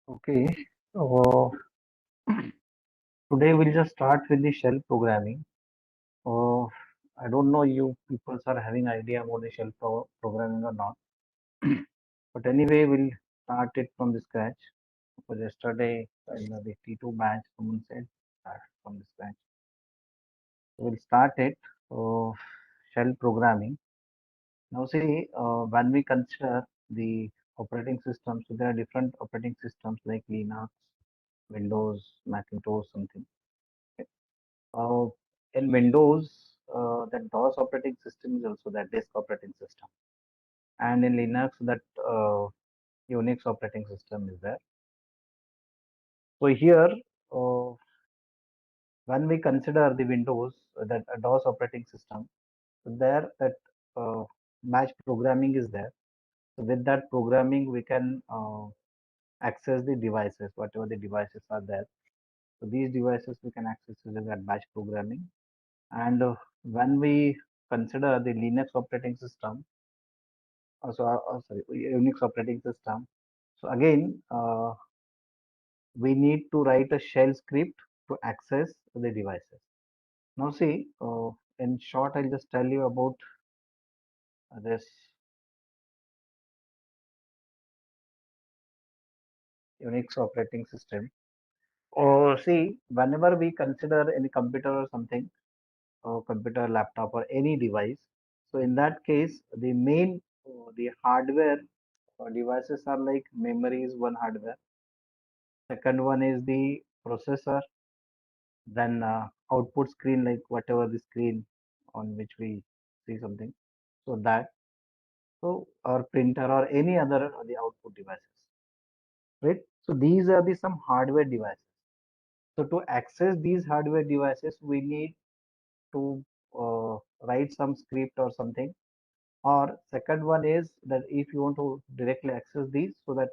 Okay, so today we'll just start with the shell programming. Uh, I don't know you people are having idea about the programming or not, but anyway, we'll start it from the scratch. Because yesterday in the T2 batch, someone said start from the scratch. So we'll start it. So shell programming. Now see, when we consider the operating systems, so there are different operating systems like Linux, Windows, Macintosh, something. Uh, in Windows, that DOS operating system is also that disk operating system, and in Linux, that Unix operating system is there. So here, uh, when we consider the Windows, that DOS operating system, so there that uh, batch programming is there. So with that programming, we can access the devices, whatever the devices are there. So these devices we can access using that batch programming. And when we consider the Linux operating system, sorry, Unix operating system. So again, we need to write a shell script to access the devices. Now see, in short, I'll just tell you about this Unix operating system. Or see, whenever we consider any computer or something, or computer, laptop, or any device, so in that case, the main the hardware devices are like memory is one hardware. Second one is the processor, then output screen, like whatever the screen on which we see something, so that, so or printer or any other the output devices, right? So these are the some hardware devices. So to access these hardware devices we need to write some script or something. Or second one is that if you want to directly access these, so that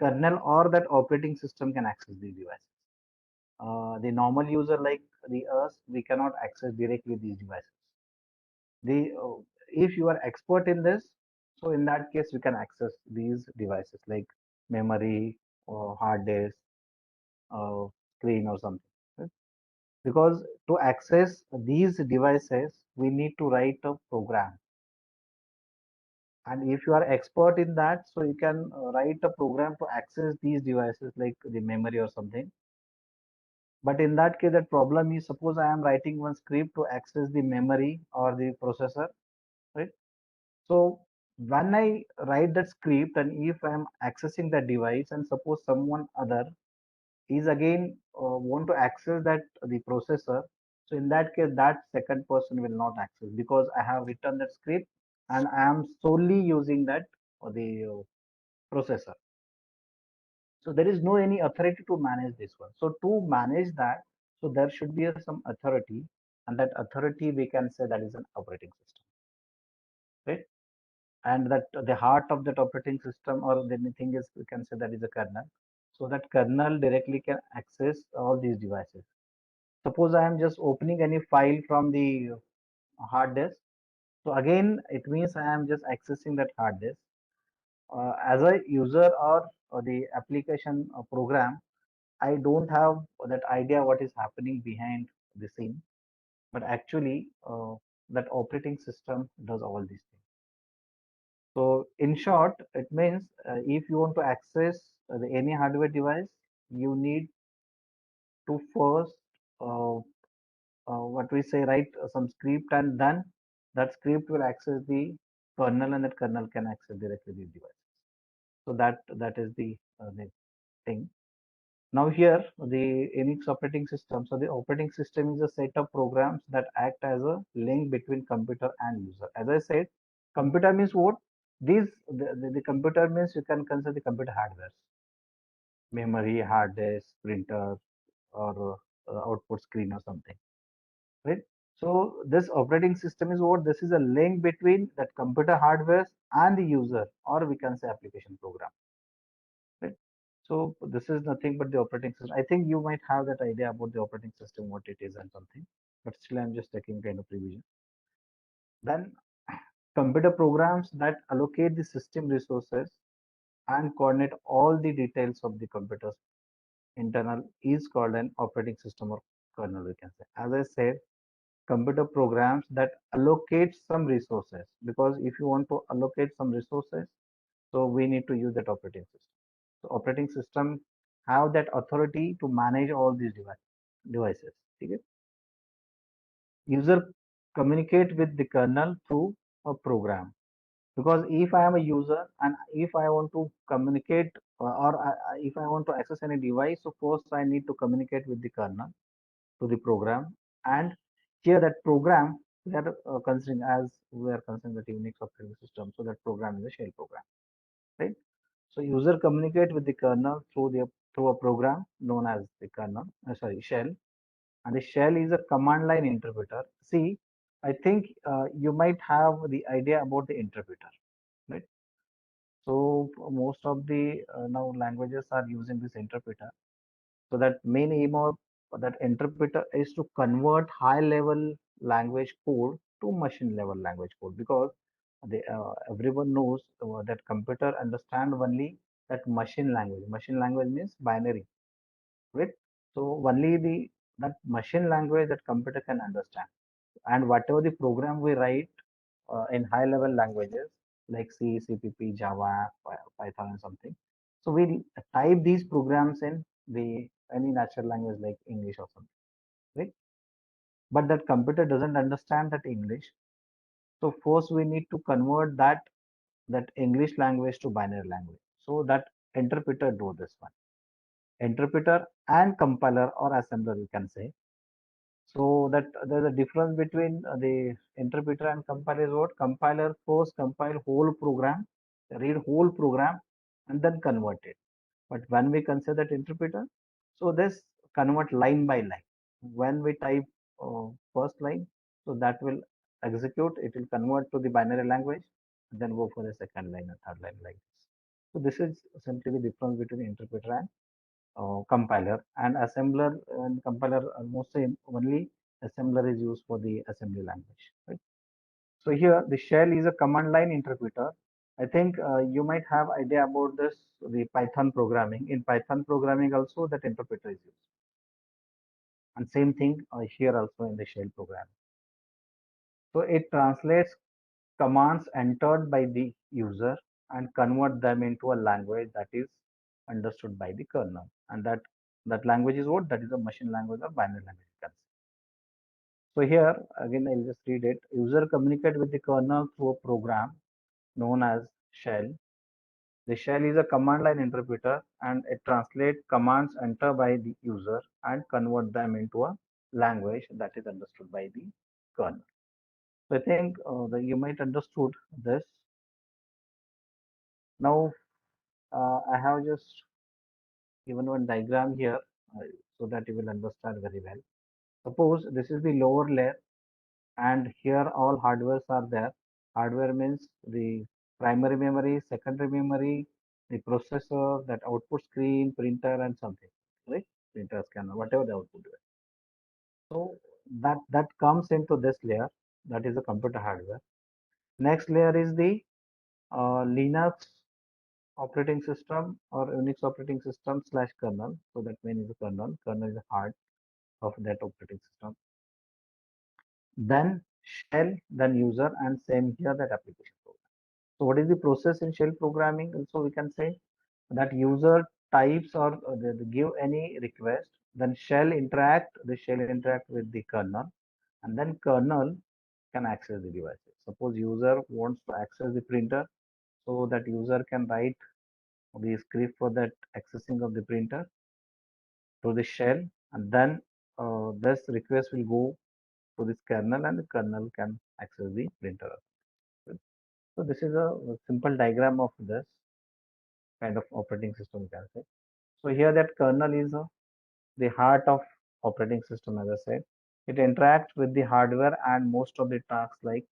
kernel or that operating system can access these devices. The normal user like the us, we cannot access directly these devices. The if you are expert in this, so in that case we can access these devices like memory or hard disk, uh, screen or something, right? Because to access these devices we need to write a program, and if you are expert in that, so you can write a program to access these devices like the memory or something. But in that case, that problem is, suppose I am writing one script to access the memory or the processor, right? So when I write that script and if I am accessing that device and suppose someone other is again want to access that the processor, so in that case that second person will not access because I have written that script and I am solely using that the processor. So there is no any authority to manage this one. So to manage that, so there should be some authority, and that authority we can say that is an operating system, right? And that the heart of that operating system or the thing is we can say that is a kernel. So that kernel directly can access all these devices. Suppose I am just opening any file from the hard disk, so again it means I am just accessing that hard disk. As a user or the application program, I don't have that idea what is happening behind the scene, but actually that operating system does all these things. So in short, it means if you want to access any hardware device, you need to first what we say write some script, and then that script will access the kernel, and that kernel can access directly the device. So that is the thing. Now here the Unix operating system. So the operating system is a set of programs that act as a link between computer and user. As I said, computer means what? The computer means you can consider the computer hardware, memory, hard disk, printer, or output screen or something, right? So this operating system is what? This is a link between that computer hardware and the user, or we can say application program, right? So this is nothing but the operating system. I think you might have that idea about the operating system, what it is and something, but still I'm just taking kind of revision. Then computer programs that allocate the system resources and coordinate all the details of the computer's internal is called an operating system or kernel, we can say. As I said, computer programs that allocate some resources, because if you want to allocate some resources, so we need to use that operating system. So operating system have that authority to manage all these devices. Okay? User communicate with the kernel through a program, because if I am a user and if I want to communicate if I want to access any device, so first I need to communicate with the kernel to the program, and here that program we are considering as we are considering the Unix operating system, so that program is a shell program, right? So user communicate with the kernel through a program known as the shell, and the shell is a command line interpreter. See, I think you might have the idea about the interpreter, right? So most of the now languages are using this interpreter. So that main aim of that interpreter is to convert high level language code to machine level language code, because everyone knows that computer understand only that machine language. Machine language means binary, right? So only the that machine language that computer can understand, and whatever the program we write in high level languages like C, CPP, Java, Python, and something. So we type these programs in the any natural language like English or something, right? But that computer doesn't understand that English. So first we need to convert that English language to binary language. So that interpreter do this one. Interpreter and compiler or assembler, you can say. So that there's a difference between the interpreter and compiler is what? Compiler first compile whole program, read whole program, and then convert it. But when we consider that interpreter, so this convert line by line. When we type first line, so that will execute, it will convert to the binary language, and then go for the second line and third line like this. So this is simply the difference between interpreter and compiler, and assembler and compiler are mostly only assembler is used for the assembly language, right? So here the shell is a command line interpreter. I think you might have idea about this, the Python programming. In Python programming also that interpreter is used, and same thing here also in the shell program. So it translates commands entered by the user and convert them into a language that is understood by the kernel, and that language is what? That is a machine language or binary language, you can say. So here again I'll just read it. User communicate with the kernel through a program known as shell. The shell is a command line interpreter, and it translates commands entered by the user and convert them into a language that is understood by the kernel. So I think that you might understood this. Now I have just given one diagram here so that you will understand very well. Suppose this is the lower layer, and here all hardwares are there. Hardware means the primary memory, secondary memory, the processor, that output screen, printer, and something, right? Printer, scanner, whatever the output is. So that comes into this layer. That is the computer hardware. Next layer is the Linux operating system or Unix operating system slash kernel. So that means the kernel. Kernel is the heart of that operating system. Then shell, then user, and same here that application program. So what is the process in shell programming? Also we can say that user types or they give any request, then the shell interact with the kernel, and then kernel can access the devices. Suppose user wants to access the printer, so that user can write the script for that accessing of the printer to the shell, and then this request will go to this kernel, and the kernel can access the printer. So this is a simple diagram of this kind of operating system, you can say. So here that kernel is the heart of operating system, as I said. It interacts with the hardware and most of the tasks like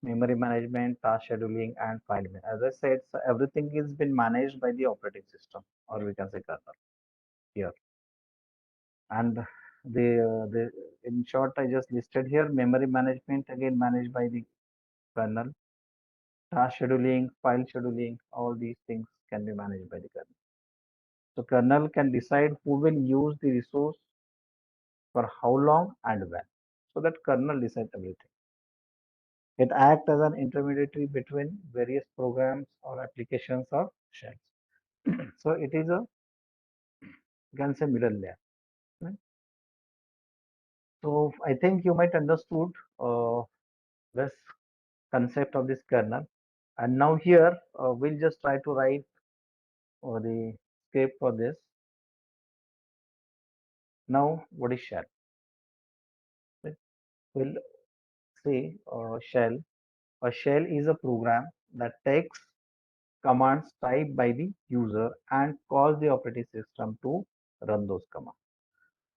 memory management, task scheduling, and file management. As I said, so everything is been managed by the operating system, or we can say kernel here. And the in short, I just listed here memory management again managed by the kernel. task scheduling, file scheduling, all these things can be managed by the kernel. So kernel can decide who will use the resource for how long and when. So that kernel decides everything. It acts as an intermediary between various programs or applications or shells. So it is a, you can say, middle layer. Right? So I think you might understood this concept of this kernel. And now here we'll just try to write the script for this. Now what is shell? Right? We'll say shell. A shell is a program that takes commands typed by the user and calls the operating system to run those commands.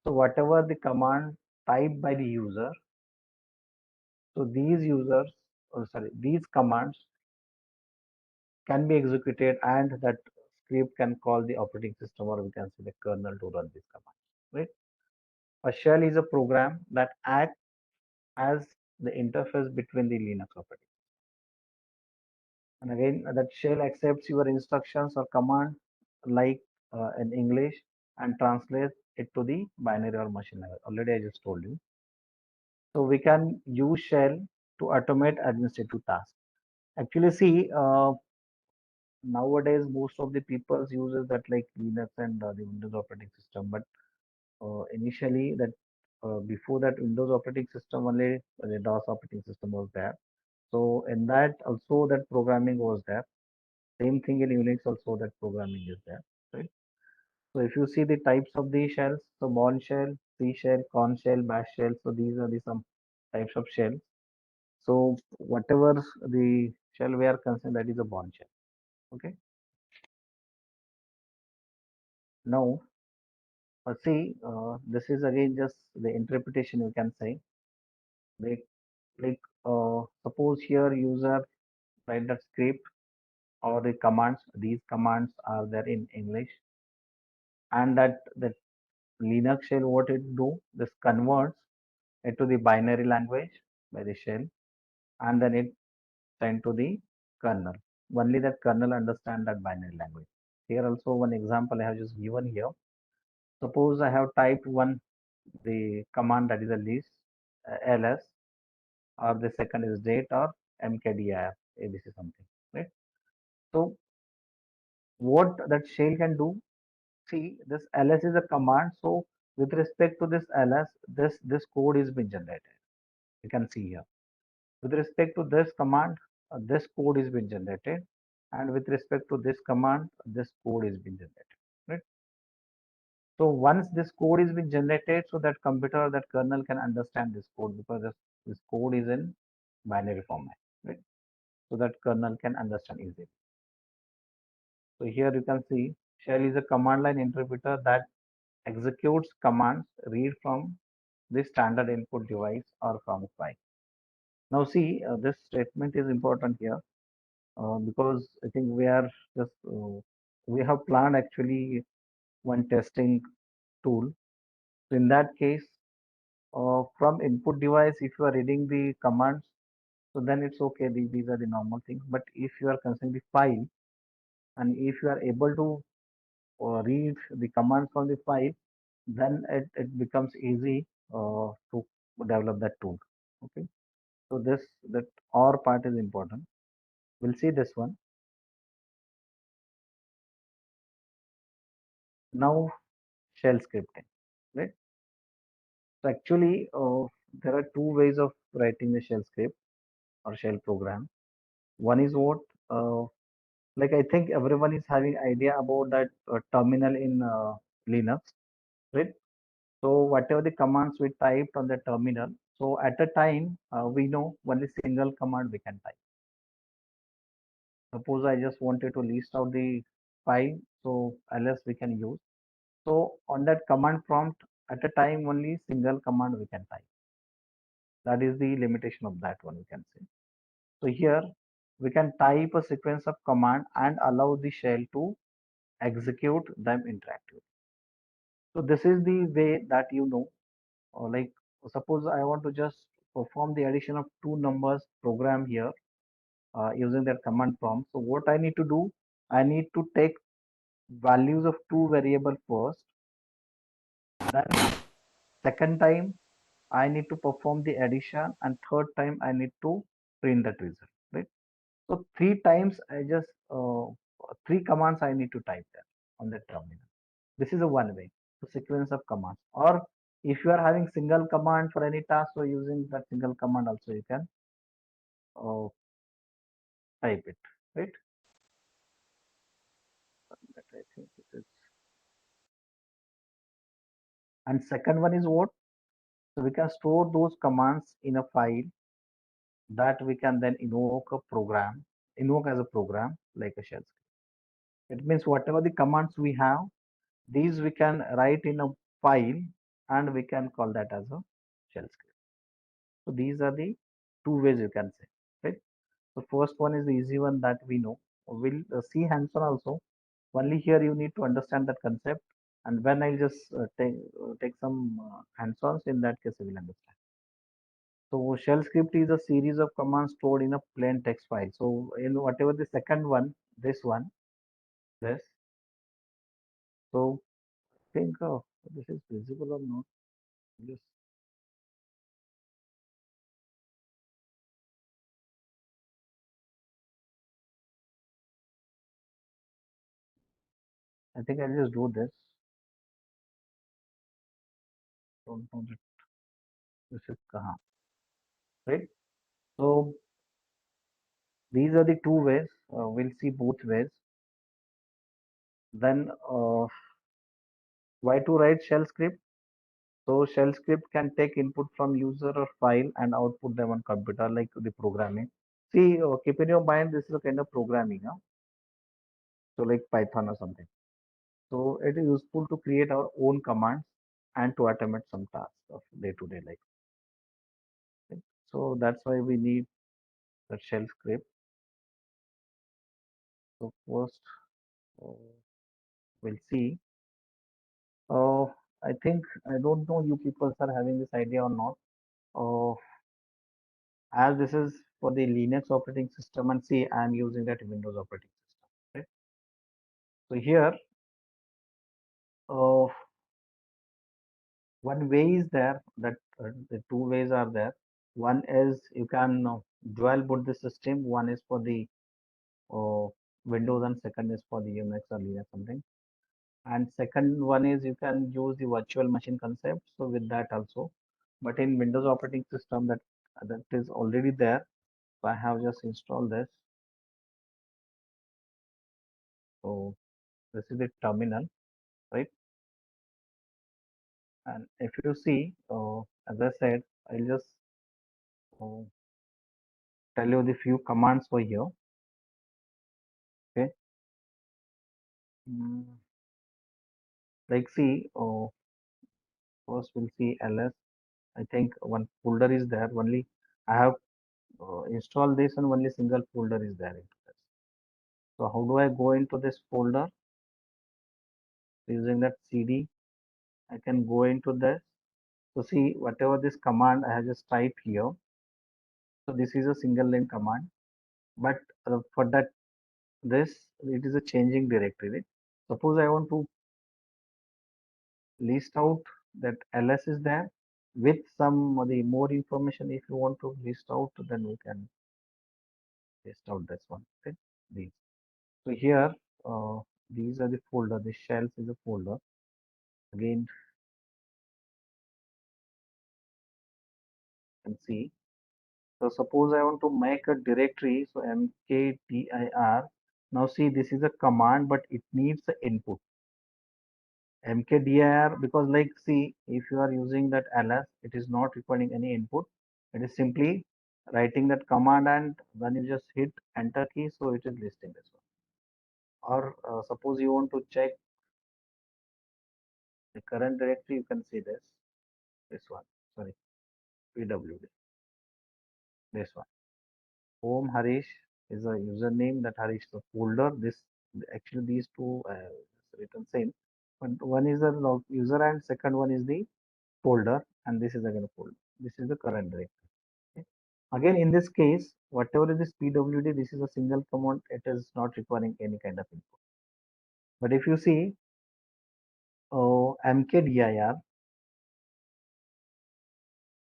So whatever the command typed by the user, so these commands can be executed and that script can call the operating system or we can say the kernel to run this command. Right? A shell is a program that acts as the interface between the Linux operating. And again, that shell accepts your instructions or command like in English and translates it to the binary or machine level. Already I just told you. So we can use shell to automate administrative tasks. Actually, see, nowadays most of the people uses that like Linux and the Windows operating system. But initially, that before that Windows operating system only the DOS operating system was there. So in that also that programming was there. Same thing in Unix also that programming is there, right? So if you see the types of the shells, so Bourne shell, C shell, Corn shell, Bash shell. So these are the some types of shells. So whatever the shell we are concerned, that is a Bourne shell. Okay. Now see, this is again just the interpretation you can say. Like suppose here user write that script or the commands. These commands are there in English, and that Linux shell what it do? This converts into the binary language by the shell, and then it sent to the kernel. Only that kernel understand that binary language. Here also one example I have just given here. Suppose I have typed one the command that is a list ls, or the second is date or mkdir abc something, right? So what that shell can do? See, this ls is a command. So with respect to this ls, this code is being generated. You can see here. With respect to this command, this code is being generated, and with respect to this command, this code is being generated. Right. So once this code is being generated, so that computer, that kernel can understand this code because this code is in binary format. Right. So that kernel can understand easily. So here you can see shell is a command line interpreter that executes commands read from the standard input device or from file. Now see, this statement is important here because I think we are just we have planned actually one testing tool. So in that case, from input device, if you are reading the commands, so then it's okay. These are the normal things. But if you are considering the file, and if you are able to read the commands from the file, then it becomes easy to develop that tool. Okay. So this that OR part is important. We'll see this one. Now shell scripting, right? So actually, there are two ways of writing the shell script or shell program. One is what, uh, like I think everyone is having idea about that terminal in Linux, right? So whatever the commands we typed on the terminal, so at a time we know only single command we can type. Suppose I just wanted to list out the file, so ls we can use. So on that command prompt, at a time only single command we can type. That is the limitation of that one, we can say. So here we can type a sequence of command and allow the shell to execute them interactively. So this is the way that like suppose I want to just perform the addition of two numbers program here. using that command prompt. So what I need to do, I need to take values of two variable first. Then second time I need to perform the addition, and third time I need to print that result. Right. So three times I just three commands I need to type there on the terminal. This is a one way, the sequence of commands. Or if you are having single command for any task, so using that single command also you can uh, type it, right? That I think it is. And second one is what? So we can store those commands in a file that we can then invoke as a program like a shell script. It means whatever the commands we have, these we can write in a file and we can call that as a shell script. So these are the two ways you can say, right? The first one is the easy one that we know. We'll see hands-on also. Only here you need to understand that concept. And when I just take some hands-ons, in that case you will understand. So shell script is a series of commands stored in a plain text file. So in whatever the second one, this. So think of this is visible or not. Yes, I think I'll just do this. Don't know that this is kahan, right? So these are the two ways. We'll see both ways. Then why to write shell script? So shell script can take input from user or file and output them on computer like the programming. See, keep in your mind this is a kind of programming, huh? So like Python or something. So it is useful to create our own commands and to automate some tasks of day-to-day life. Right? So that's why we need the shell script. So first uh, we'll see. Uh, I think I don't know you people are having this idea or not. Uh, as this is for the Linux operating system, and see I am using that Windows operating system. Right? So here, uh, one way is there that the two ways are there. One is you can dual boot the system. One is for the uh, Windows, and second is for the Unix or Linux something. And second one is you can use the virtual machine concept. So with that also, but in Windows operating system that is already there. So I have just installed this. So this is the terminal, right? And if you see, as I said, I'll just uh, tell you the few commands for here. Okay. Mm, like see, first we'll see ls. I think one folder is there. Only I have installed this, and only single folder is there into this. So how do I go into this folder? Using that cd, I can go into this. So see, whatever this command I have just typed here. So this is a single line command, but for that this it is a changing directory. Right? Suppose I want to list out that ls is there with some of the more information. If you want to list out, then we can list out this one. Okay? These. So here, these are the folder. The shells is a folder. Again, you can see. So suppose I want to make a directory. So mkdir. Now see, this is a command, but it needs the input. Mkdir, because like see, if you are using that ls, it is not requiring any input. It is simply writing that command, and when you just hit enter key, so it is listing this one. Or suppose you want to check the current directory, you can see this one. Sorry, pwd, this one. Home Harish is a username, that Harish is a folder. This actually these two written same, but one is the user and second one is the folder, and this is again a folder. This is the current directory. Okay. Again, in this case, whatever is this PWD, this is a single command. It is not requiring any kind of input. But if you see mkdir,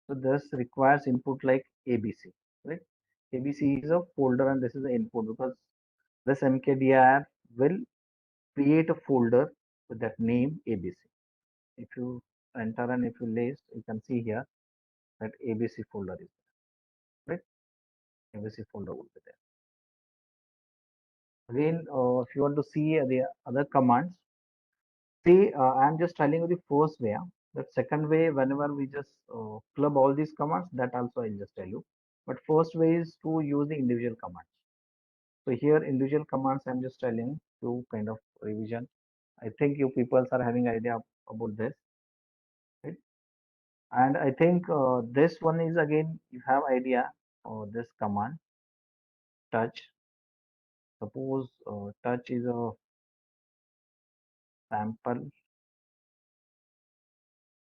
so this requires input like ABC, right? ABC is a folder and this is the input because this mkdir will create a folder with that name ABC. If you enter and if you list, you can see here that ABC folder is there, right? ABC folder will be there. Again, if you want to see the other commands, see, I'm just telling you the first way. That second way, whenever we just club all these commands, that also I'll just tell you. But first way is to use the individual commands. So here, individual commands, I'm just telling you kind of revision. I think you people are having idea about this, right? And I think this one is again, you have idea of this command, touch. Suppose touch is a sample,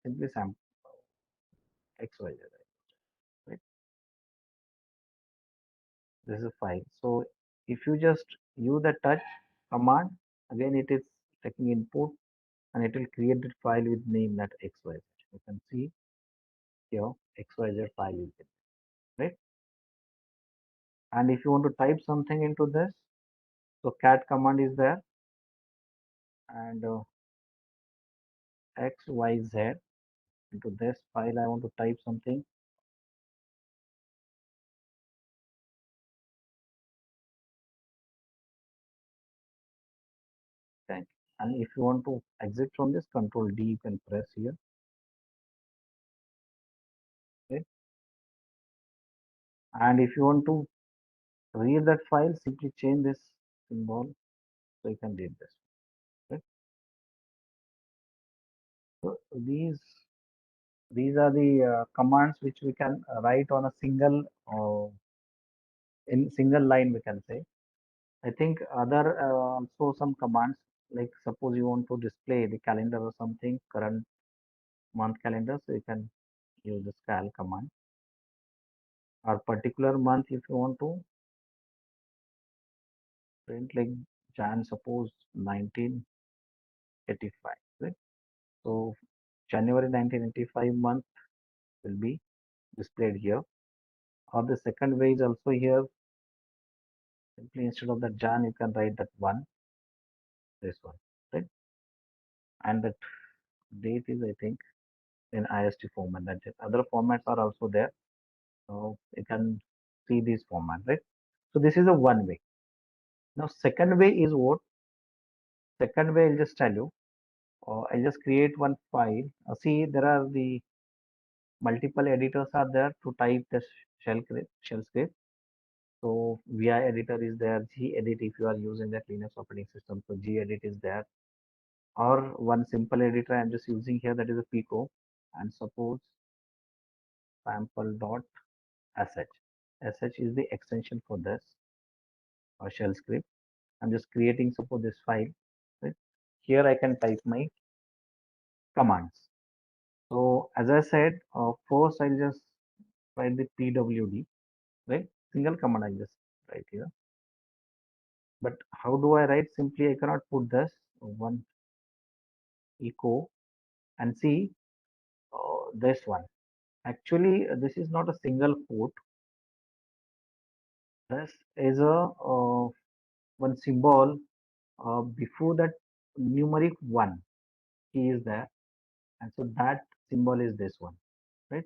simply sample XYZ, right? This is a file. So if you just use the touch command, again it is taking input and it will create the file with name that XYZ. You can see here XYZ file is there, right? And if you want to type something into this, so cat command is there and XYZ into this file. I want to type something. Thank you. And if you want to exit from this, Control D you can press here. Okay. And if you want to read that file, simply change this symbol so you can read this. Okay. So these are the commands which we can write on a single in single line we can say. I think other also some commands like suppose you want to display the calendar or something current month calendar, so you can use the cal command or particular month if you want to print like Jan suppose 1985, right? So January 1985 month will be displayed here. Or the second way is also here. Simply instead of the Jan, you can write that one, this one, right? And that date is, I think, in IST format. That is. Other formats are also there. So you can see this format, right? So this is a one way. Now, second way is what? Second way, I'll just tell you. I'll just create one file. See, there are the multiple editors are there to type the shell script. So VI editor is there, gedit if you are using that Linux operating system. So gedit is there. Or one simple editor I'm just using here, that is a Pico. And suppose sample.sh. sh is the extension for this shell script. I'm just creating suppose this file. Right? Here I can type my commands. So as I said, first I'll just write the pwd, right? Single command I just write here. But how do I write? Simply I cannot put this one echo and see this one. Actually, this is not a single quote. This is a one symbol before that numeric one key is there, and so that symbol is this one, right?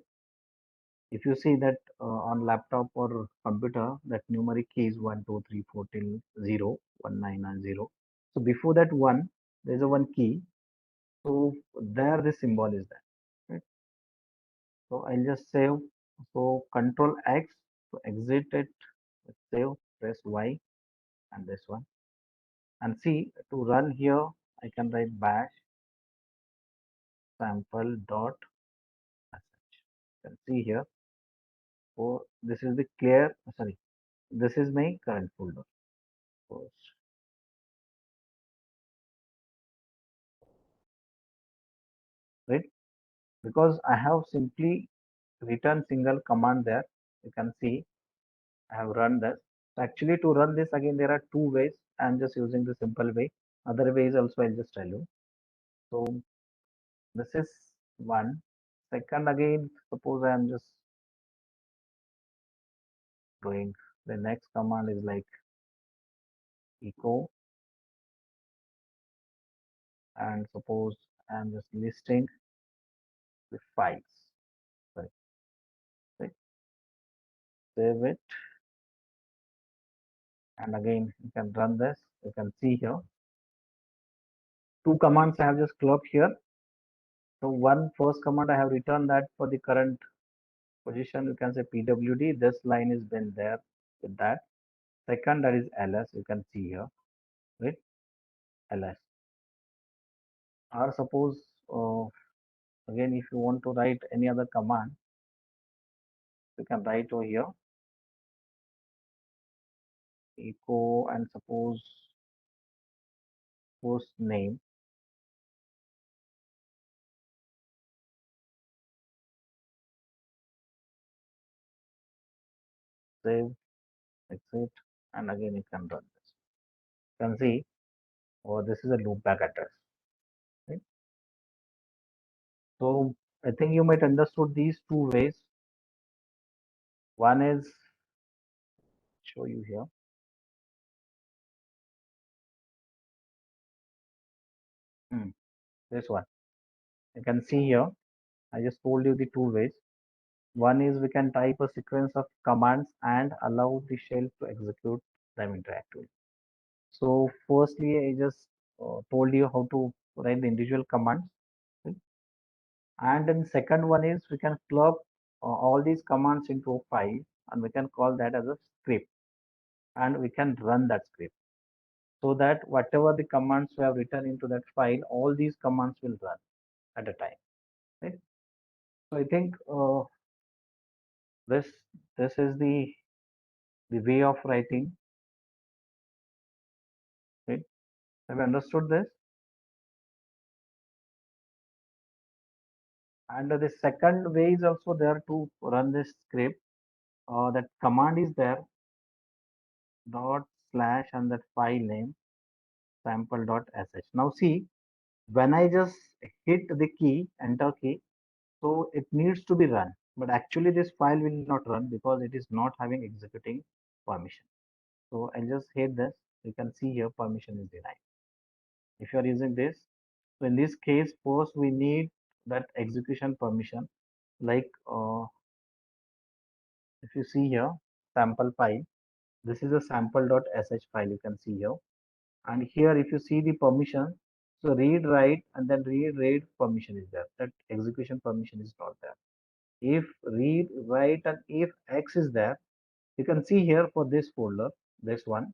If you see that on laptop or computer, that numeric key is 1 2 3 4 till 0 1 9 9 0. So before that one, there is a one key. So there this symbol is there. Right? So I'll just save. So Control X to exit it, save, press Y and this one. And see to run here, I can write bash sample dot sh. You can see here. So this is the clear. Sorry, this is my current folder. First, right? Because I have simply written single command there. You can see I have run this. Actually, to run this again, there are two ways. I'm just using the simple way. Other ways also I'll just tell you. So this is one. Second again, suppose I am just doing the next command is like echo, and suppose I'm just listing the files. Right. Right. Save it, and again you can run this. You can see here two commands I have just clubbed here. So one first command I have written that for the current position you can say pwd. This line is been there with that. Second that is ls. You can see here with ls. Or suppose again if you want to write any other command, you can write over here echo and suppose post name. Save, exit, and again you can run this. You can see, oh, this is a loopback address. Right? So I think you might understood these two ways. One is show you here. This one. You can see here. I just told you the two ways. One is we can type a sequence of commands and allow the shell to execute them interactively. So firstly, I just told you how to write the individual commands. Right? And then second one is we can club all these commands into a file and we can call that as a script, and we can run that script so that whatever the commands we have written into that file, all these commands will run at a time. Right? So I think this this is the way of writing. Right? Have you understood this? And the second way is also there to run this script. That command is there dot slash and that file name sample.sh. Now see, when I just hit the key, enter key, so it needs to be run. But actually this file will not run because it is not having executing permission. So I'll just hit this. You can see here permission is denied. If you are using this, so in this case, first we need that execution permission. Like if you see here, sample file, this is a sample.sh file you can see here. And here, if you see the permission, so read, write, and then read, read permission is there. That execution permission is not there. If read, write, and if X is there, you can see here for this folder, this one,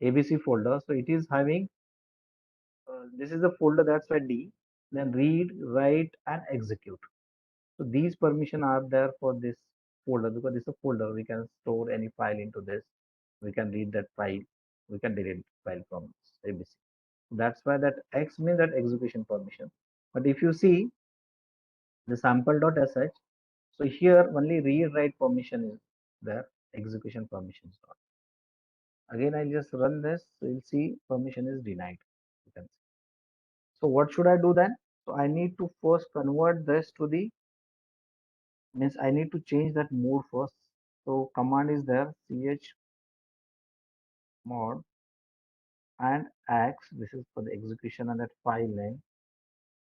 ABC folder. So it is having, this is the folder that's why D, then read, write, and execute. So these permission are there for this folder because this is a folder. We can store any file into this. We can read that file. We can delete file from ABC. That's why that X means that execution permission. But if you see the sample.sh, so here only read write permission is there, execution permission is not. Again, I'll just run this. So you'll see permission is denied. You can see. So what should I do then? So I need to first convert this to the means I need to change that mode first. So command is there chmod and x. This is for the execution and that file name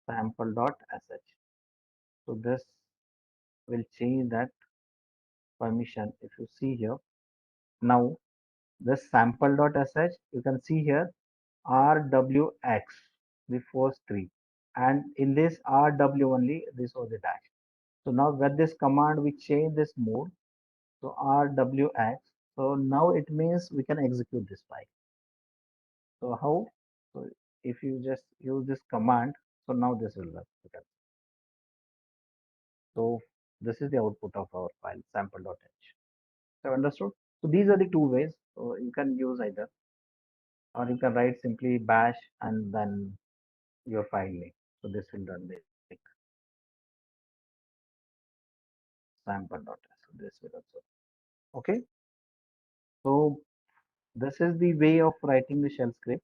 sample.sh. So this will change that permission. If you see here now this sample.sh, you can see here rwx, the first three, and in this rw only this was the dash. So now with this command we change this mode, so rwx. So now it means we can execute this file. So how? So if you just use this command, so now this will work. So this is the output of our file sample.h. So understood? So these are the two ways. So you can use either, or you can write simply bash and then your file name. So this will run the sample.h. So this will also. Okay, so this is the way of writing the shell script.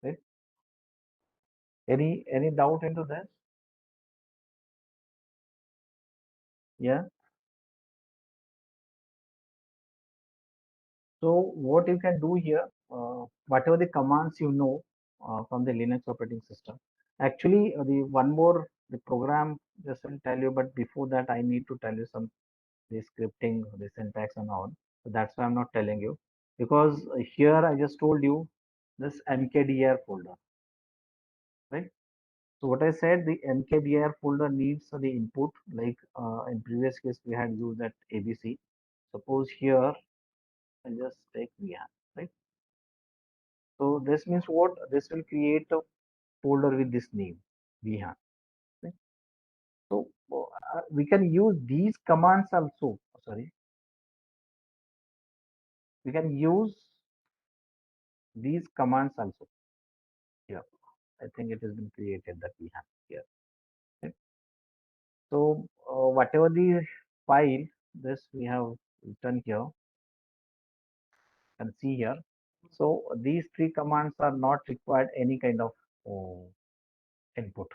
Right? Any doubt into this? Yeah. So what you can do here, whatever the commands you know from the Linux operating system. Actually, the one more the program just will tell you, but before that I need to tell you some the scripting, the syntax and all. So that's why I'm not telling you because here I just told you this mkdir folder, right? So what I said, the mkdir folder needs the input like in previous case we had used that ABC. Suppose here I just take VN, right? So this means what? This will create a folder with this name, VN. Right? So we can use these commands also. Sorry, we can use these commands also. Yeah, I think it has been created that we have here. Right? So whatever the file this we have written here, you can see here. So these three commands are not required any kind of uh, input,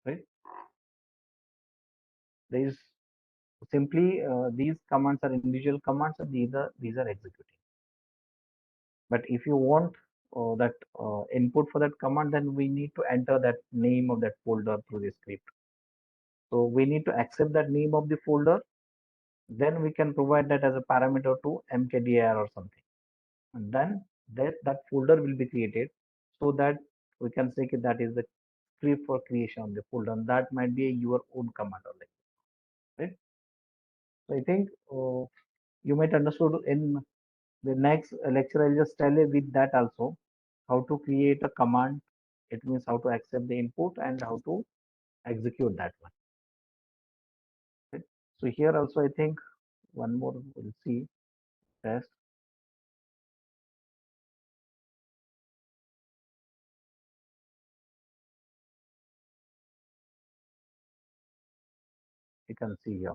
right? There is simply these commands are individual commands and these are executing. But if you want that input for that command, then we need to enter that name of that folder through the script. So we need to accept that name of the folder. Then we can provide that as a parameter to mkdir or something. And then that folder will be created so that we can say that is the script for creation of the folder. And that might be your own command or like, right? So I think you might understood in the next lecture. I'll just tell you with that also how to create a command. It means how to accept the input and how to execute that one. Right? So here also I think one more we'll see test. You can see here.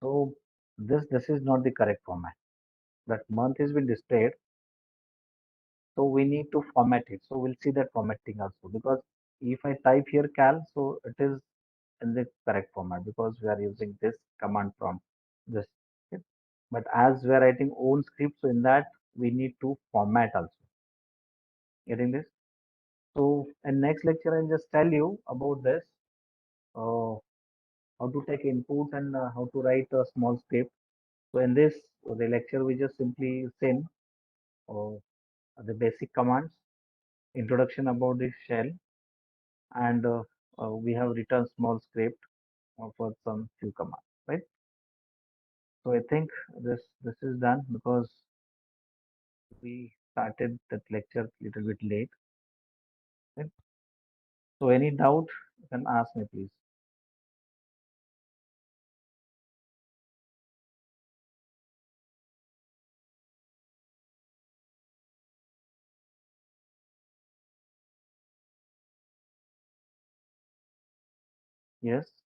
So this is not the correct format. That month has been displayed. So we need to format it. So we'll see that formatting also because if I type here cal, so it is in the correct format because we are using this command from this. Okay. But as we are writing own script, so in that we need to format also. Getting this? So in next lecture, I'll just tell you about this, how to take inputs and how to write a small script. So in this the lecture, we just simply send uh, the basic commands, introduction about the shell, and we have written small script for some few commands, right? So I think this is done because we started that lecture little bit late. Right? So any doubt, you can ask me please. Yes.